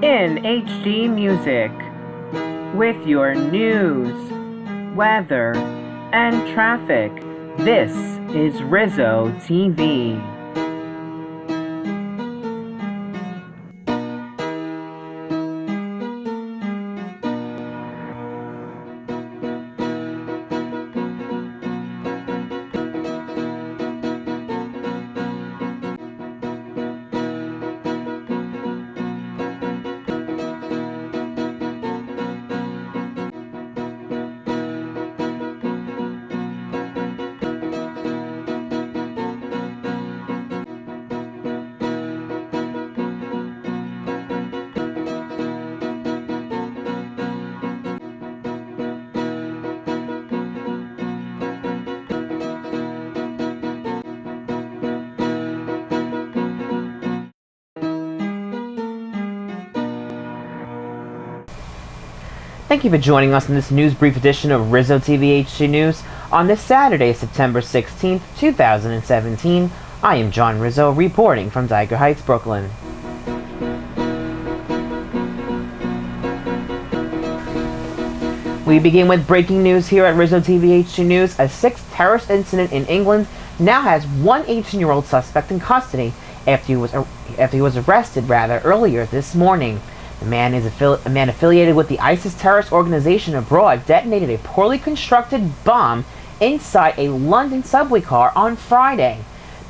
in HD music with your news, weather, and traffic. This is Rizzo TV. Thank you for joining us in this news brief edition of Rizzo TV HD News on this Saturday, September 16th, 2017. I am John Rizzo reporting from Tiger Heights, Brooklyn. We begin with breaking news here at Rizzo TV HD News. A sixth terrorist incident in England now has one 18-year-old suspect in custody after he was arrested earlier this morning. The man is a man affiliated with the ISIS terrorist organization abroad detonated a poorly constructed bomb inside a London subway car on Friday.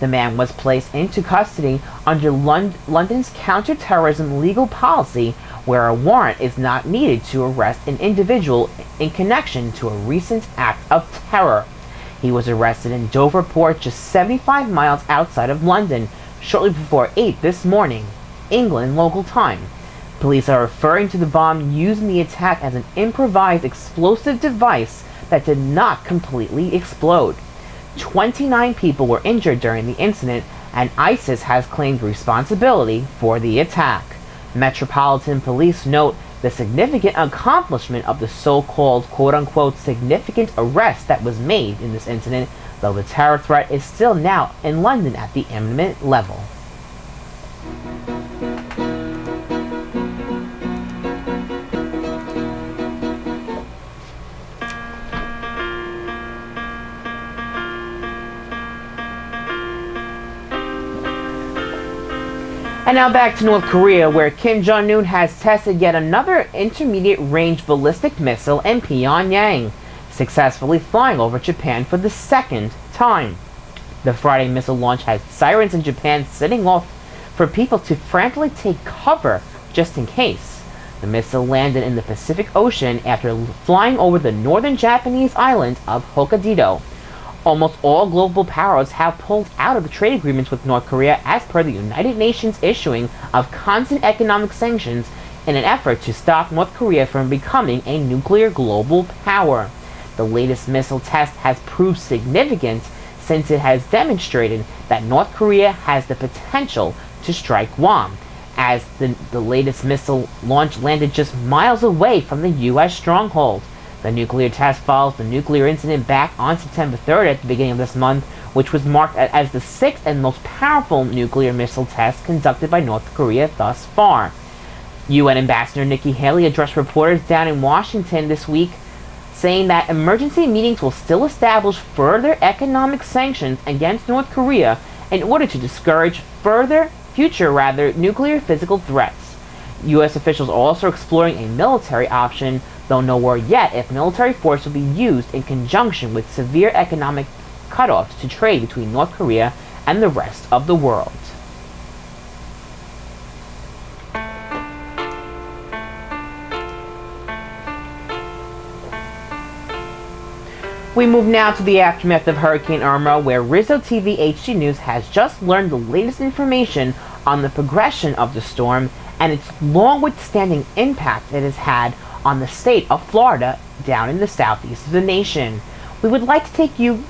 The man was placed into custody under London's counter-terrorism legal policy, where a warrant is not needed to arrest an individual in connection to a recent act of terror. He was arrested in Dover Port, just 75 miles outside of London, shortly before 8 this morning, England local time. Police are referring to the bomb used in the attack as an improvised explosive device that did not completely explode. 29 people were injured during the incident, and ISIS has claimed responsibility for the attack. Metropolitan Police note the significant accomplishment of the so-called quote-unquote significant arrest that was made in this incident, though the terror threat is still now in London at the imminent level. And now back to North Korea, where Kim Jong-un has tested yet another intermediate-range ballistic missile in Pyongyang, successfully flying over Japan for the second time. The Friday missile launch had sirens in Japan setting off for people to frantically take cover just in case. The missile landed in the Pacific Ocean after flying over the northern Japanese island of Hokkaido. Almost all global powers have pulled out of the trade agreements with North Korea as per the United Nations issuing of constant economic sanctions in an effort to stop North Korea from becoming a nuclear global power. The latest missile test has proved significant since it has demonstrated that North Korea has the potential to strike Guam, as the latest missile launch landed just miles away from the U.S. stronghold. The nuclear test follows the nuclear incident back on September 3rd at the beginning of this month, which was marked as the sixth and most powerful nuclear missile test conducted by North Korea thus far. UN Ambassador Nikki Haley addressed reporters down in Washington this week, saying that emergency meetings will still establish further economic sanctions against North Korea in order to discourage future nuclear physical threats. U.S. officials are also exploring a military option, though nowhere yet if military force will be used in conjunction with severe economic cutoffs to trade between North Korea and the rest of the world. We move now to the aftermath of Hurricane Irma, where Rizzo TV HD News has just learned the latest information on the progression of the storm and its long-withstanding impact it has had on the state of Florida down in the southeast of the nation. We would like to take you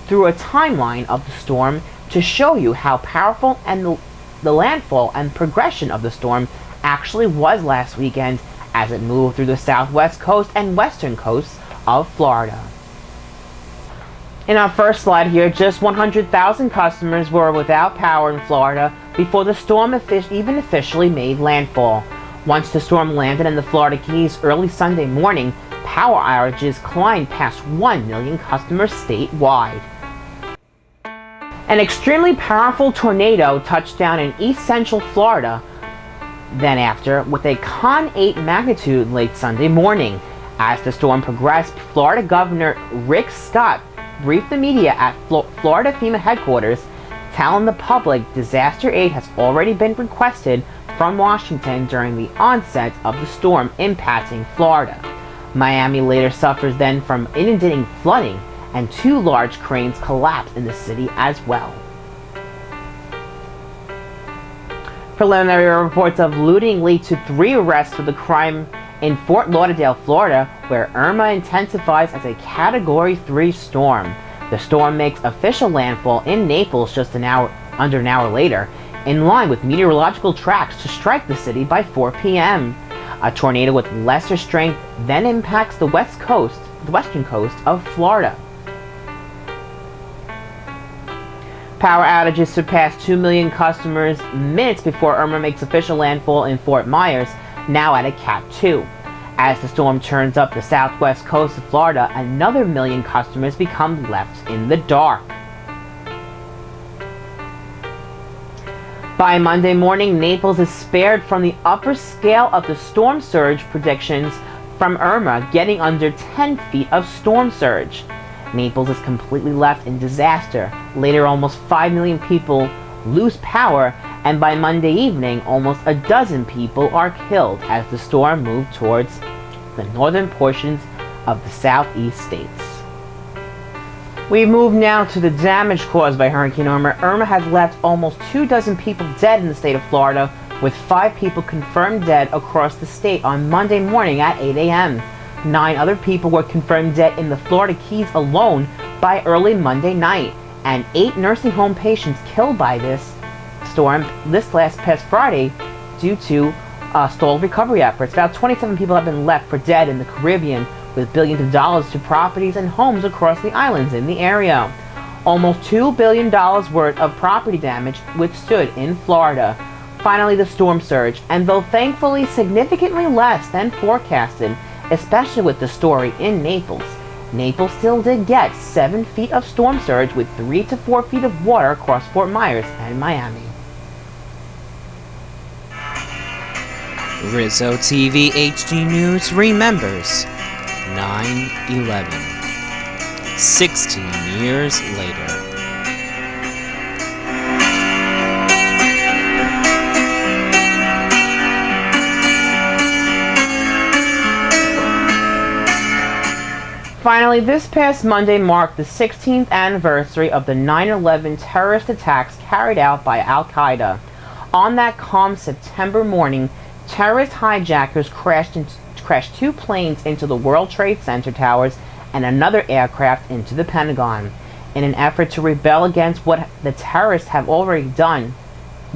through a timeline of the storm to show you how powerful and the landfall and progression of the storm actually was last weekend as it moved through the southwest coast and western coasts of Florida. In our first slide here, just 100,000 customers were without power in Florida before the storm even officially made landfall. Once the storm landed in the Florida Keys early Sunday morning, power outages climbed past 1 million customers statewide. An extremely powerful tornado touched down in east central Florida then after with a Con 8 magnitude late Sunday morning. As the storm progressed, Florida Governor Rick Scott briefed the media at Florida FEMA headquarters, telling the public disaster aid has already been requested from Washington during the onset of the storm impacting Florida. Miami later suffers then from inundating flooding, and 2 large cranes collapsed in the city as well. Preliminary reports of looting lead to 3 arrests for the crime in Fort Lauderdale, Florida, where Irma intensifies as a Category 3 storm. The storm makes official landfall in Naples just under an hour later, in line with meteorological tracks to strike the city by 4 p.m. A tornado with lesser strength then impacts the western coast of Florida. Power outages surpassed 2 million customers minutes before Irma makes official landfall in Fort Myers, now at a Cat 2. As the storm turns up the southwest coast of Florida, another 1 million customers become left in the dark. By Monday morning, Naples is spared from the upper scale of the storm surge predictions from Irma, getting under 10 feet of storm surge. Naples is completely left in disaster. Later, almost 5 million people lose power, and by Monday evening, almost a dozen people are killed as the storm moved towards the northern portions of the southeast states. We move now to the damage caused by Hurricane Irma. Irma has left almost 24 people dead in the state of Florida, with 5 people confirmed dead across the state on Monday morning at 8 a.m. 9 other people were confirmed dead in the Florida Keys alone by early Monday night, and 8 nursing home patients killed by this storm this past Friday due to stalled recovery efforts. About 27 people have been left for dead in the Caribbean, with billions of dollars to properties and homes across the islands in the area. Almost $2 billion worth of property damage withstood in Florida. Finally, the storm surge, and though thankfully significantly less than forecasted, especially with the story in Naples, Naples still did get 7 feet of storm surge with 3 to 4 feet of water across Fort Myers and Miami. Rizzo TV HD News remembers 9/11, 16 years later. Finally, this past Monday marked the 16th anniversary of the 9/11 terrorist attacks carried out by Al-Qaeda. On that calm September morning, terrorist hijackers crashed 2 planes into the World Trade Center towers and another aircraft into the Pentagon. In an effort to rebel against what the terrorists have already done,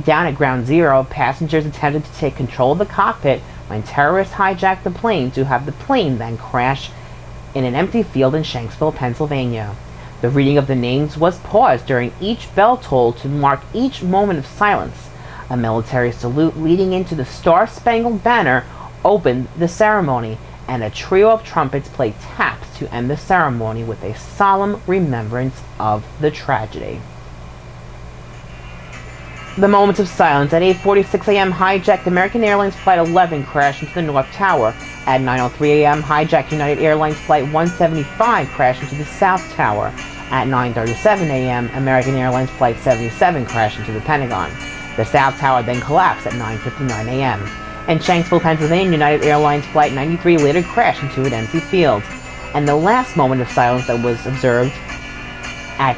down at Ground Zero, passengers attempted to take control of the cockpit when terrorists hijacked the plane to have the plane then crash in an empty field in Shanksville, Pennsylvania. The reading of the names was paused during each bell toll to mark each moment of silence. A military salute leading into the Star-Spangled Banner opened the ceremony, and a trio of trumpets played taps to end the ceremony with a solemn remembrance of the tragedy. The moments of silence. At 8:46 a.m., hijacked American Airlines Flight 11 crashed into the North Tower. At 9:03 a.m., hijacked United Airlines Flight 175 crashed into the South Tower. At 9:37 a.m., American Airlines Flight 77 crashed into the Pentagon. The South Tower then collapsed at 9:59 a.m. In Shanksville, Pennsylvania, United Airlines Flight 93 later crashed into an empty field. And the last moment of silence that was observed at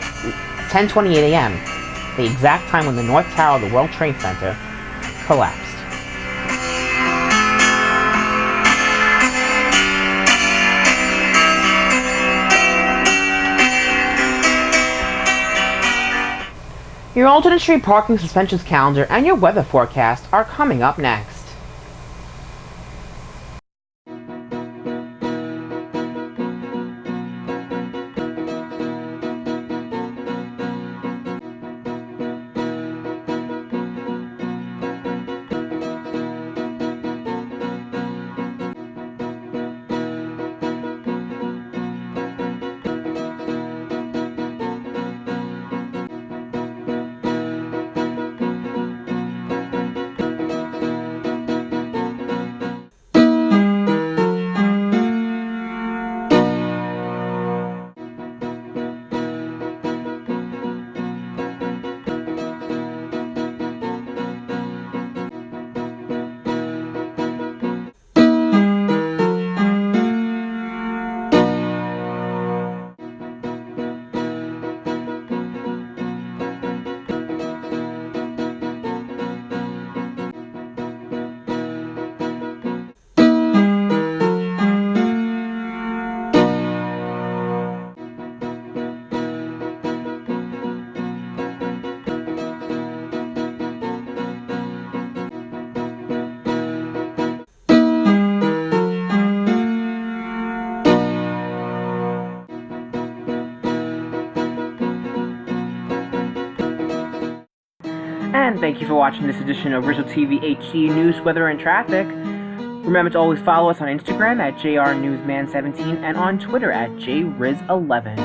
10:28 a.m., the exact time when the North Tower of the World Trade Center collapsed. Your alternate street parking suspensions calendar and your weather forecast are coming up next. And thank you for watching this edition of Rizzo TV HD News, Weather, and Traffic. Remember to always follow us on Instagram at JRNewsman17 and on Twitter at JRiz11.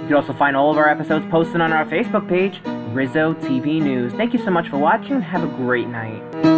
You can also find all of our episodes posted on our Facebook page, Rizzo TV News. Thank you so much for watching and have a great night.